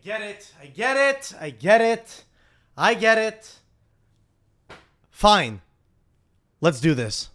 get it. I get it. I get it. I get it. Fine. Let's do this.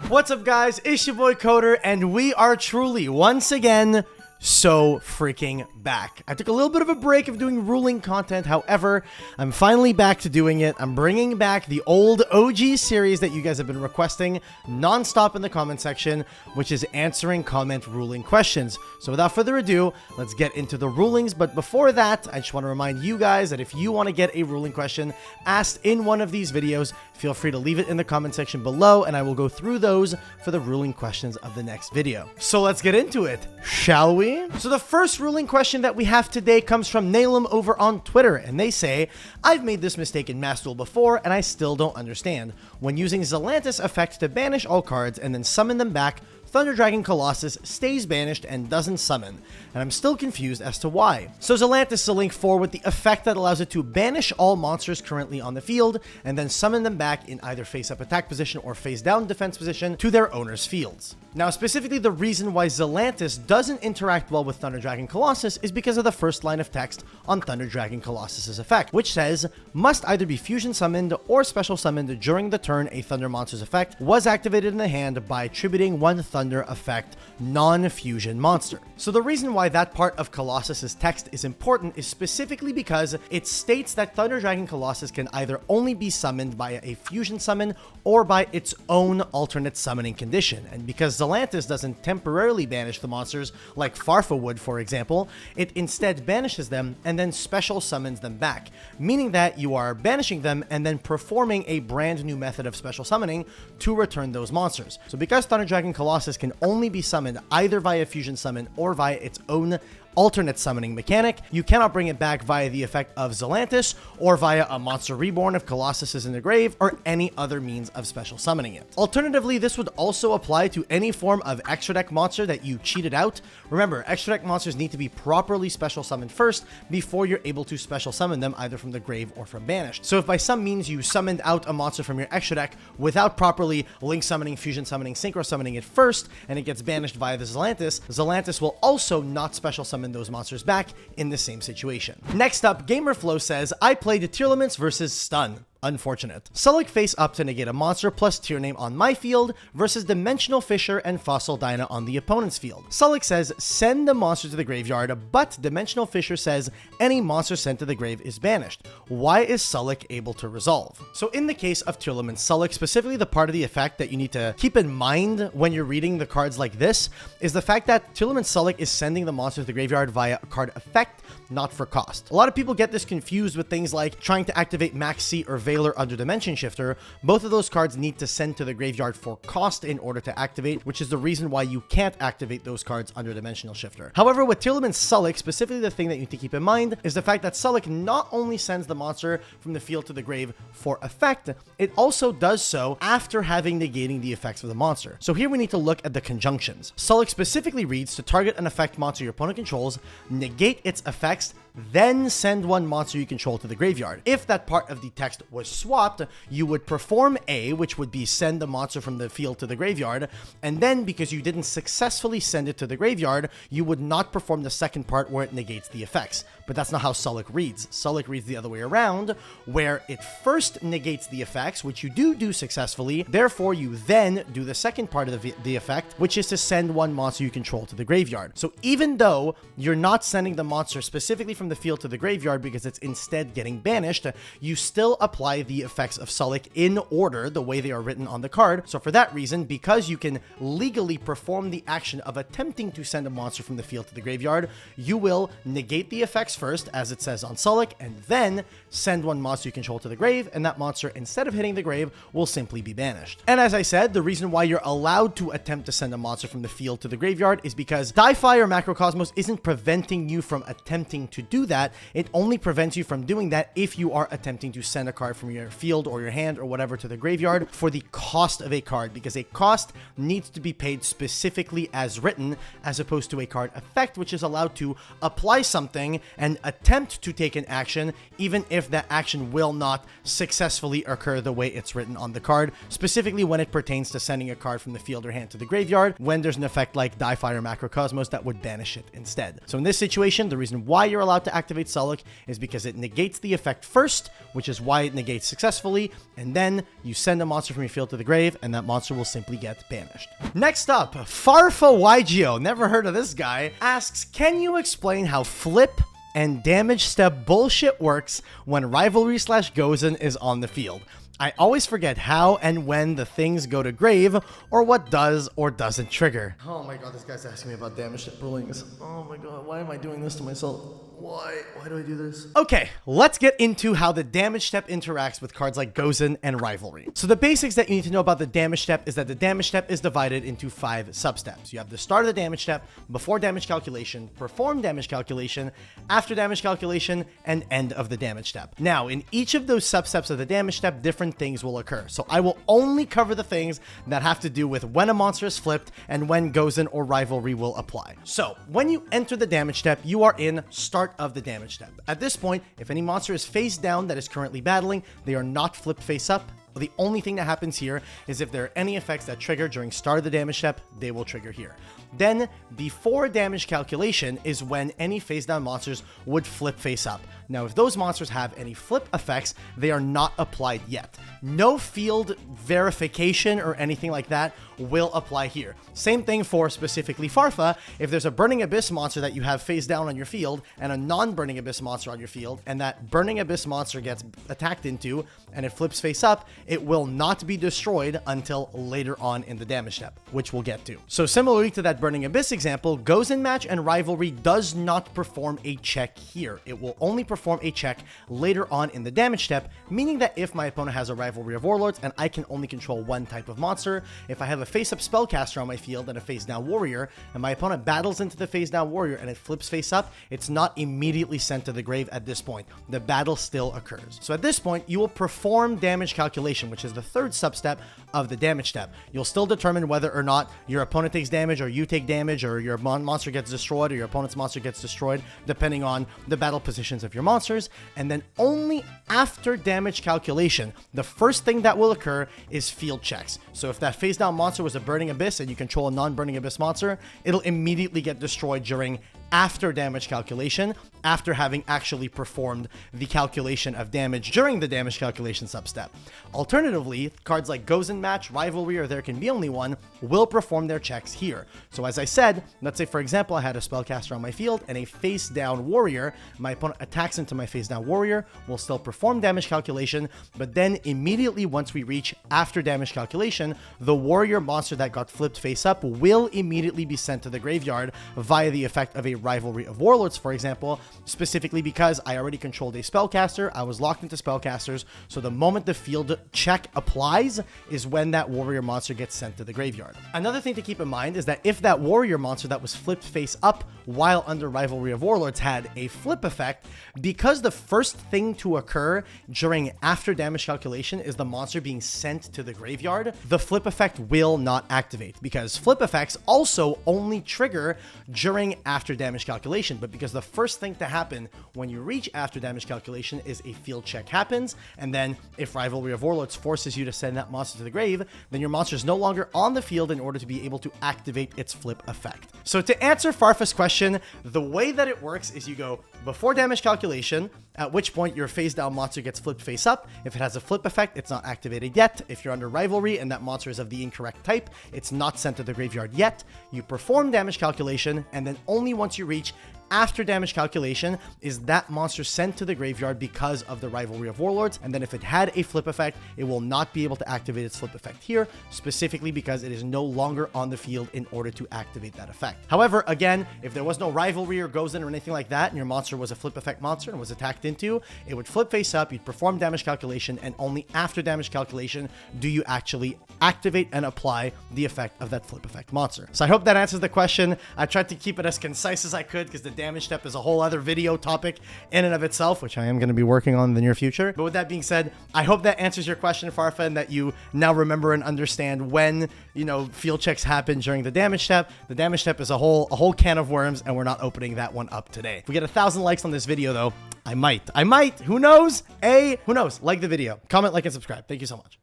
What's up, guys? It's your boy Coder, and we are truly, once again, so freaking back. I took a little bit of a break of doing ruling content. However, I'm finally back to doing it. I'm bringing back the old OG series that you guys have been requesting nonstop in the comment section, which is answering comment ruling questions. So without further ado, let's get into the rulings. But before that, I just want to remind you guys that if you want to get a ruling question asked in one of these videos, feel free to leave it in the comment section below, and I will go through those for the ruling questions of the next video. So let's get into it, shall we? So the first ruling question that we have today comes from Nyhmnim over on Twitter, and they say, I've made this mistake in Mass Duel before, and I still don't understand. When using Zelantis effect to banish all cards and then summon them back, Thunder Dragon Colossus stays banished and doesn't summon, and I'm still confused as to why. So Zelantis is a link 4 with the effect that allows it to banish all monsters currently on the field, and then summon them back in either face-up attack position or face-down defense position to their owner's fields. Now, specifically, the reason why Zelantis doesn't interact well with Thunder Dragon Colossus is because of the first line of text on Thunder Dragon Colossus's effect, which says, must either be fusion summoned or special summoned during the turn a Thunder monster's effect was activated in the hand by attributing one Thunder effect non-fusion monster. So the reason why that part of Colossus's text is important is specifically because it states that Thunder Dragon Colossus can either only be summoned by a fusion summon or by its own alternate summoning condition. And because Zelantis doesn't temporarily banish the monsters like Farfa would, for example, it instead banishes them and then special summons them back, meaning that you are banishing them and then performing a brand new method of special summoning to return those monsters. So because Thunder Dragon Colossus can only be summoned either via fusion summon or via its own alternate summoning mechanic, you cannot bring it back via the effect of Zelantis or via a monster reborn if Colossus is in the grave or any other means of special summoning it. Alternatively, this would also apply to any form of extra deck monster that you cheated out. Remember, extra deck monsters need to be properly special summoned first before you're able to special summon them either from the grave or from banished. So if by some means you summoned out a monster from your extra deck without properly link summoning, fusion summoning, synchro summoning it first, and it gets banished via the Zelantis, Zelantis will also not special summon those monsters back in the same situation. Next up, Gamerflow says, I played Tearlaments versus Stun. Unfortunate. Sulliek face up to negate a monster plus tier name on my field versus Dimensional Fissure and Fossil Dyna on the opponent's field. Sulliek says send the monster to the graveyard, but Dimensional Fissure says any monster sent to the grave is banished. Why is Sulliek able to resolve? So in the case of Tearlaments Sulliek, specifically the part of the effect that you need to keep in mind when you're reading the cards like this is the fact that Tearlaments Sulliek is sending the monster to the graveyard via a card effect, not for cost. A lot of people get this confused with things like trying to activate Max C or Veiler under Dimension Shifter. Both of those cards need to send to the graveyard for cost in order to activate, which is the reason why you can't activate those cards under Dimensional Shifter. However, with Tearlaments Sulliek, specifically the thing that you need to keep in mind is the fact that Sulliek not only sends the monster from the field to the grave for effect, it also does so after having negating the effects of the monster. So here we need to look at the conjunctions. Sulliek specifically reads to target an effect monster your opponent controls, negate its effects, then send one monster you control to the graveyard. If that part of the text was swapped, you would perform A, which would be send the monster from the field to the graveyard, and then because you didn't successfully send it to the graveyard, you would not perform the second part where it negates the effects. But that's not how Sulliek reads. Sulliek reads the other way around, where it first negates the effects, which you do successfully, therefore you then do the second part of the effect, which is to send one monster you control to the graveyard. So even though you're not sending the monster specifically from the field to the graveyard because it's instead getting banished, you still apply the effects of Sulliek in order, the way they are written on the card. So for that reason, because you can legally perform the action of attempting to send a monster from the field to the graveyard, you will negate the effects first, as it says on Sulliek, and then send one monster you control to the grave, and that monster, instead of hitting the grave, will simply be banished. And as I said, the reason why you're allowed to attempt to send a monster from the field to the graveyard is because Di-Fi or Macrocosmos isn't preventing you from attempting to do that. It only prevents you from doing that if you are attempting to send a card from your field or your hand or whatever to the graveyard for the cost of a card, because a cost needs to be paid specifically as written, as opposed to a card effect, which is allowed to apply something and and attempt to take an action, even if that action will not successfully occur the way it's written on the card, specifically when it pertains to sending a card from the field or hand to the graveyard, when there's an effect like Die-Fire Macrocosmos that would banish it instead. So in this situation, the reason why you're allowed to activate Sulliek is because it negates the effect first, which is why it negates successfully, and then you send a monster from your field to the grave, and that monster will simply get banished. Next up, FarfaYuGiOh, never heard of this guy, asks, can you explain how flip and damage step bullshit works when Rivalry/Gozen is on the field? I always forget how and when the things go to grave, or what does or doesn't trigger. Oh my god, this guy's asking me about damage step rulings. Oh my god, why am I doing this to myself? Why do I do this? Okay, let's get into how the damage step interacts with cards like Gozen and Rivalry. So the basics that you need to know about the damage step is that the damage step is divided into 5 substeps. You have the start of the damage step, before damage calculation, perform damage calculation, after damage calculation, and end of the damage step. Now, in each of those substeps of the damage step, different things will occur. So I will only cover the things that have to do with when a monster is flipped and when Gozen or Rivalry will apply. So when you enter the damage step, you are in start of the damage step. At this point, if any monster is face down that is currently battling, they are not flipped face up. The only thing that happens here is if there are any effects that trigger during start of the damage step, they will trigger here. Then, before damage calculation is when any face down monsters would flip face up. Now, if those monsters have any flip effects, they are not applied yet. No field verification or anything like that will apply here. Same thing for specifically Farfa. If there's a Burning Abyss monster that you have face down on your field and a non-Burning Abyss monster on your field, and that Burning Abyss monster gets attacked into and it flips face up, it will not be destroyed until later on in the damage step, which we'll get to. So similarly to that Burning Abyss example, Gozen Match and Rivalry does not perform a check here. It will only perform a check later on in the damage step, meaning that if my opponent has a Rivalry of Warlords and I can only control one type of monster, if I have a face-up Spellcaster on my field and a face-down Warrior, and my opponent battles into the face-down Warrior and it flips face up, it's not immediately sent to the grave at this point. The battle still occurs. So at this point, you will perform damage calculation, which is the third substep of the damage step. You'll still determine whether or not your opponent takes damage, or you take damage, or your monster gets destroyed, or your opponent's monster gets destroyed, depending on the battle positions of your monsters. And then only after damage calculation, the first thing that will occur is field checks. So if that face down monster was a Burning Abyss and you control a non-Burning Abyss monster, it'll immediately get destroyed during after damage calculation, after having actually performed the calculation of damage during the damage calculation substep. Alternatively, cards like Gozen Match, Rivalry, or There Can Be Only One will perform their checks here. So as I said, let's say for example I had a Spellcaster on my field and a face down Warrior. My opponent attacks into my face down Warrior, will still perform damage calculation, but then immediately once we reach after damage calculation, the Warrior monster that got flipped face up will immediately be sent to the graveyard via the effect of a Rivalry of Warlords, for example, specifically because I already controlled a Spellcaster, I was locked into Spellcasters, so the moment the field check applies is when that Warrior monster gets sent to the graveyard. Another thing to keep in mind is that if that Warrior monster that was flipped face up while under Rivalry of Warlords had a flip effect, because the first thing to occur during after damage calculation is the monster being sent to the graveyard, the flip effect will not activate, because flip effects also only trigger during after damage calculation. But because the first thing to happen when you reach after damage calculation is a field check happens, and then if Rivalry of Warlords forces you to send that monster to the grave, then your monster is no longer on the field in order to be able to activate its flip effect. So to answer Farfa's question, the way that it works is you go before damage calculation, at which point your face down monster gets flipped face up. If it has a flip effect, it's not activated yet. If you're under Rivalry and that monster is of the incorrect type, it's not sent to the graveyard yet. You perform damage calculation, and then only once you reach after damage calculation is that monster sent to the graveyard because of the Rivalry of Warlords. And then if it had a flip effect, it will not be able to activate its flip effect here, specifically because it is no longer on the field in order to activate that effect. However, again, if there was no Rivalry or Gozen or anything like that, and your monster was a flip effect monster and was attacked into, it would flip face up, you'd perform damage calculation, and only after damage calculation do you actually activate and apply the effect of that flip effect monster. So I hope that answers the question. I tried to keep it as concise as I could because the damage step is a whole other video topic in and of itself, which I am going to be working on in the near future. But with that being said, I hope that answers your question, Farfa, and that you now remember and understand when, you know, field checks happen during the damage step. The damage step is a whole can of worms, and we're not opening that one up today. If we get 1,000 likes on this video, though, I might, who knows? Who knows? Like the video, comment, like, and subscribe. Thank you so much.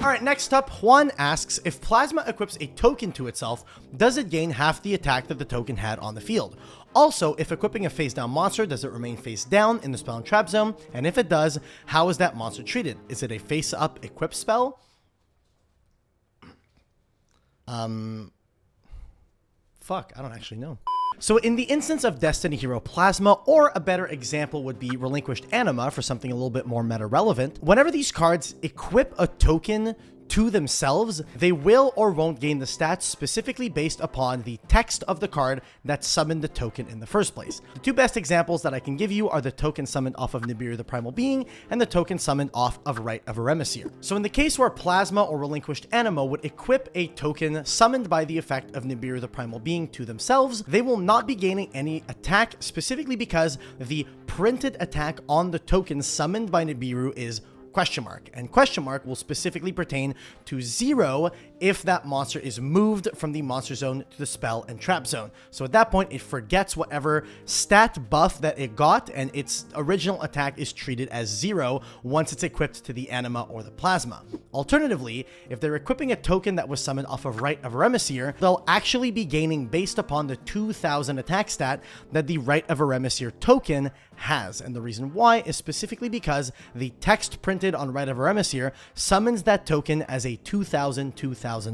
All right, next up, Juan asks, if Plasma equips a token to itself, does it gain half the attack that the token had on the field? Also, if equipping a face down monster, does it remain face down in the spell and trap zone? And if it does, how is that monster treated? Is it a face up equip spell? Fuck, I don't actually know. So in the instance of Destiny Hero Plasma, or a better example would be Relinquished Anima for something a little bit more meta relevant, whenever these cards equip a token to themselves, they will or won't gain the stats specifically based upon the text of the card that summoned the token in the first place. The two best examples that I can give you are the token summoned off of Nibiru the Primal Being and the token summoned off of Rite of Eremyr. So in the case where Plasma or Relinquished Anima would equip a token summoned by the effect of Nibiru the Primal Being to themselves, they will not be gaining any attack specifically because the printed attack on the token summoned by Nibiru is question mark, and question mark will specifically pertain to 0 if that monster is moved from the monster zone to the spell and trap zone. So at that point, it forgets whatever stat buff that it got, and its original attack is treated as 0 once it's equipped to the Anima or the Plasma. Alternatively, if they're equipping a token that was summoned off of Rite of Eremyr, they'll actually be gaining based upon the 2000 attack stat that the Rite of Eremyr token has, and the reason why is specifically because the text printed on Rite of Eremyr summons that token as a 2000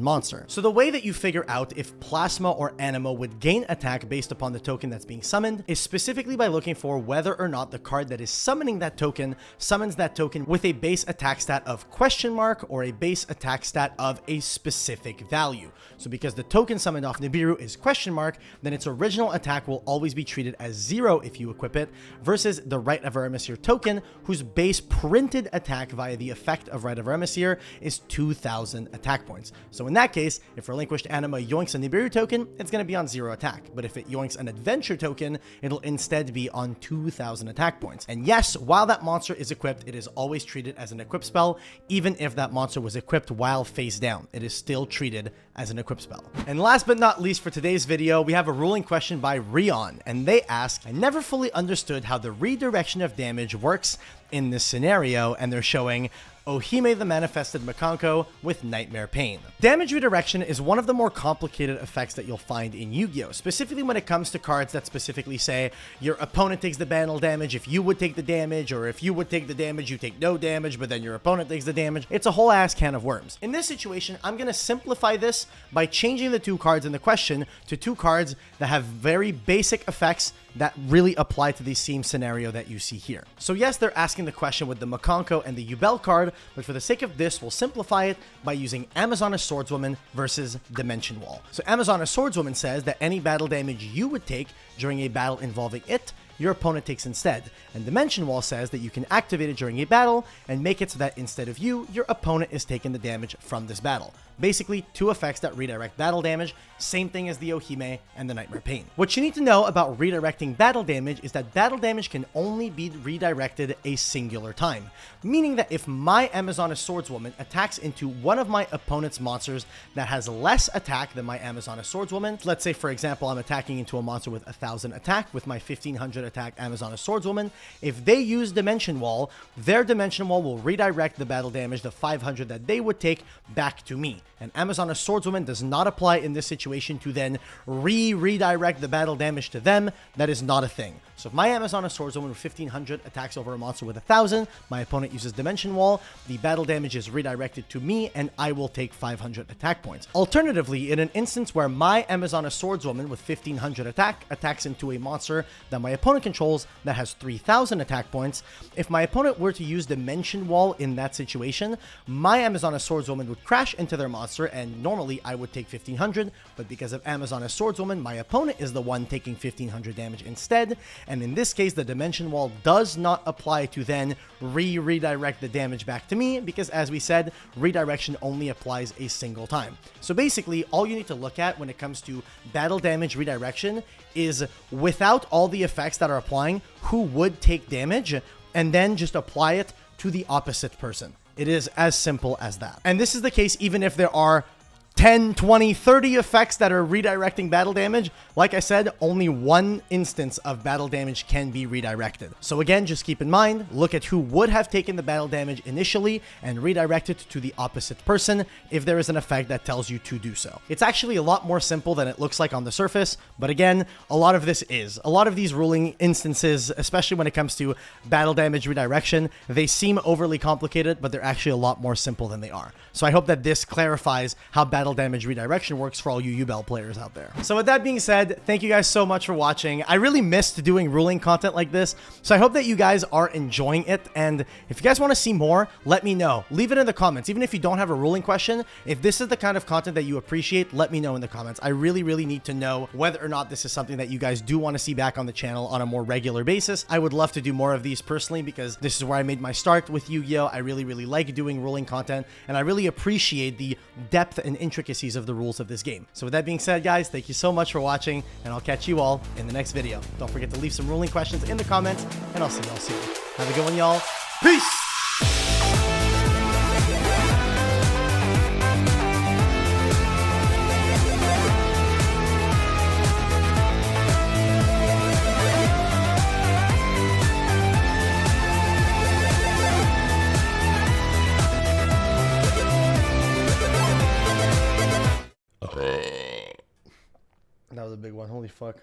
monster. So the way that you figure out if Plasma or Anima would gain attack based upon the token that's being summoned is specifically by looking for whether or not the card that is summoning that token summons that token with a base attack stat of question mark or a base attack stat of a specific value. So because the token summoned off Nibiru is question mark, then its original attack will always be treated as 0 if you equip it, versus the Rite of Eremyr token, whose base printed attack via the effect of Rite of Eremyr is 2000 attack points. So in that case, if Relinquished Anima yoinks a Nibiru token, it's going to be on 0 attack. But if it yoinks an Adventure token, it'll instead be on 2000 attack points. And yes, while that monster is equipped, it is always treated as an equip spell, even if that monster was equipped while face down. It is still treated as an equip spell. And last but not least for today's video, we have a ruling question by Rion, and they ask, I never fully understood how the redirection of damage works in this scenario, and they're showing Ohime the Manifested Makanko with Nightmare Pain. Damage redirection is one of the more complicated effects that you'll find in Yu-Gi-Oh! Specifically when it comes to cards that specifically say your opponent takes the battle damage if you would take the damage, or if you would take the damage, you take no damage, but then your opponent takes the damage. It's a whole ass can of worms. In this situation, I'm going to simplify this by changing the two cards in the question to two cards that have very basic effects that really apply to the same scenario that you see here. So yes, they're asking the question with the Makanko and the Yubel card, but for the sake of this, we'll simplify it by using Amazoness Swordswoman versus Dimension Wall. So Amazoness Swordswoman says that any battle damage you would take during a battle involving it, your opponent takes instead. And Dimension Wall says that you can activate it during a battle and make it so that instead of you, your opponent is taking the damage from this battle. Basically, two effects that redirect battle damage, same thing as the Ohime and the Nightmare Pain. What you need to know about redirecting battle damage is that battle damage can only be redirected a singular time, meaning that if my Amazoness Swordswoman attacks into one of my opponent's monsters that has less attack than my Amazoness Swordswoman, let's say for example I'm attacking into a monster with 1000 attack with my 1500 attack Amazoness Swordswoman, if they use Dimension Wall, their Dimension Wall will redirect the battle damage, the 500 that they would take, back to me. And Amazoness Swordswoman does not apply in this situation to then redirect the battle damage to them. That is not a thing. So if my Amazoness Swordswoman with 1500 attacks over a monster with 1000, my opponent uses Dimension Wall, the battle damage is redirected to me, and I will take 500 attack points. Alternatively, in an instance where my Amazoness Swordswoman with 1500 attack attacks into a monster that my opponent controls that has 3000 attack points, if my opponent were to use Dimension Wall in that situation, my Amazoness Swordswoman would crash into their monster, and normally I would take 1500, but because of Amazoness Swordswoman, my opponent is the one taking 1500 damage instead. And in this case, the Dimension Wall does not apply to then redirect the damage back back to me because, as we said, redirection only applies a single time. So basically, all you need to look at when it comes to battle damage redirection is, without all the effects that are applying, who would take damage, and then just apply it to the opposite person. It is as simple as that. And this is the case even if there are 10, 20, 30 effects that are redirecting battle damage. Like I said, only one instance of battle damage can be redirected. So again, just keep in mind, look at who would have taken the battle damage initially and redirect it to the opposite person if there is an effect that tells you to do so. It's actually a lot more simple than it looks like on the surface, but again, a lot of these ruling instances, especially when it comes to battle damage redirection, they seem overly complicated, but they're actually a lot more simple than they are. So I hope that this clarifies how battle damage redirection works for all you Yubel players out there. So with that being said, thank you guys so much for watching. I really missed doing ruling content like this, so I hope that you guys are enjoying it, and if you guys want to see more, let me know. Leave it in the comments. Even if you don't have a ruling question, if this is the kind of content that you appreciate, let me know in the comments. I really need to know whether or not this is something that you guys do want to see back on the channel on a more regular basis. I would love to do more of these personally because this is where I made my start with Yu-Gi-Oh! I really like doing ruling content, and I really appreciate the depth and intricacies of the rules of this game. So with that being said, guys, thank you so much for watching, and I'll catch you all in the next video. Don't forget to leave some ruling questions in the comments, and I'll see y'all soon. Have a good one, y'all. Peace! That was a big one. Holy fuck.